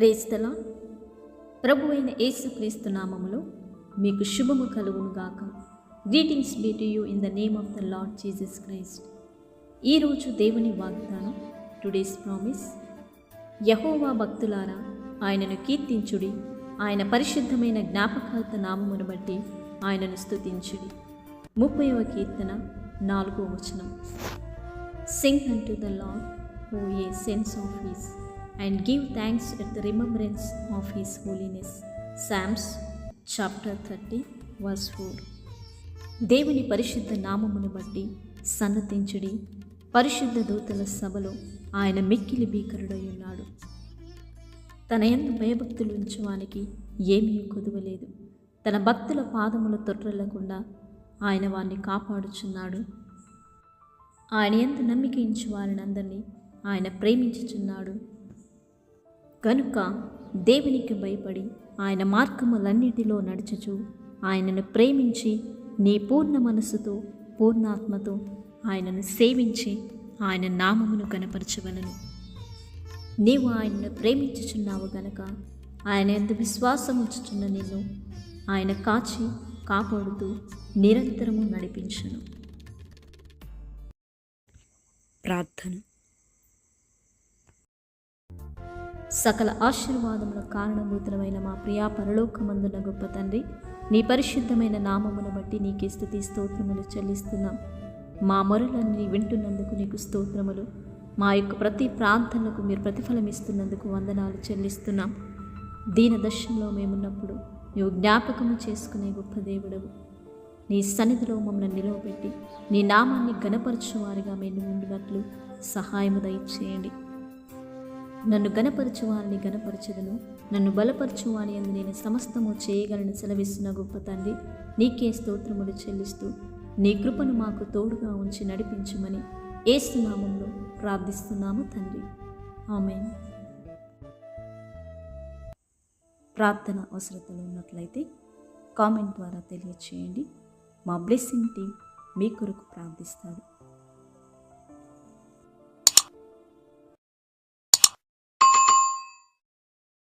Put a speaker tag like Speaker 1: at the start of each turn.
Speaker 1: Praise the lord. ప్రభువైన యేసుక్రీస్తు నామములో మీకు శుభము కలుగును గాక. Greetings be to you in the name of the Lord Jesus Christ. ఈరోజు దేవుని వాగ్దానం, టుడేస్ ప్రామిస్. యెహోవా భక్తులారా, ఆయనను కీర్తించుడి, ఆయన పరిశుద్ధమైన జ్ఞాపకార్థ నామమును బట్టి ఆయనను స్తుతించుడి. 30వ కీర్తన 4వ వచనం. Singh unto the Lord, O ye saints of his, and give thanks at the remembrance of his holiness. Psalms chapter 30 verse 4. దేవుని పరిశుద్ధ నామమును బట్టి సన్నతించుడి, పరిశుద్ధ దూతల సభలో ఆయన మిక్కిలి భీకరుడై ఉన్నాడు. తన యందు భయభక్తులు ఉంచువానికి ఏమీ కొదువలేదు. తన భక్తుల పాదముల తొట్రెళ్లకుండా ఆయన వారిని కాపాడుచున్నాడు. ఆయన యందు నమ్మిక ఉంచు వారినందరినీ ఆయన ప్రేమించుచున్నాడు. కనుక దేవునికి భయపడి ఆయన మార్గములన్నిటిలో నడుచుచు ఆయనను ప్రేమించి నీ పూర్ణ మనస్సుతో పూర్ణాత్మతో ఆయనను సేవించి ఆయన నామమును కనపరచవలెను. నీవు ఆయనను ప్రేమించుచున్నావు గనక ఆయన యందు విశ్వాసం ఉంచుచున్న నిన్ను ఆయన కాచి కాపాడుతూ నిరంతరము నడిపించును. ప్రార్థన. సకల ఆశీర్వాదముల కారణభూతులమైన మా ప్రియా పరలోకమందున గొప్ప తండ్రి, నీ పరిశుద్ధమైన నామమును బట్టి నీకే స్తుతి స్తోత్రములు చెల్లిస్తున్నాం. మా మొరలన్నీ వింటున్నందుకు నీకు స్తోత్రములు. మా యొక్క ప్రతి ప్రార్థనలకు మీరు ప్రతిఫలం ఇస్తున్నందుకు వందనాలు చెల్లిస్తున్నాం. దీన దశలో మేమున్నప్పుడు నీవు జ్ఞాపకము చేసుకునే గొప్ప దేవుడవు. నీ సన్నిధిలో మమ్మల్ని నిలవబెట్టి నీ నామాన్ని గణపరచువారిగా మేము ఉండినట్లు సహాయము దయచేయండి. నన్ను గణపరచువారిని గణపరచదును, నన్ను బలపరచువాని అందు నేను సమస్తము చేయగలను సెలవిస్తున్న గొప్ప తండ్రి, నీకే స్తోత్రములు చెల్లిస్తూ నీ కృపను మాకు తోడుగా ఉంచి నడిపించుమని యేసు నామములో ప్రార్థిస్తున్నాము తండ్రి. ఆమేన్. ప్రార్థన అవసరతలు ఉన్నట్లయితే కామెంట్ ద్వారా తెలియచేయండి. మా బ్లెస్సింగ్ టీం మీ కొరకు ప్రార్థిస్తారు.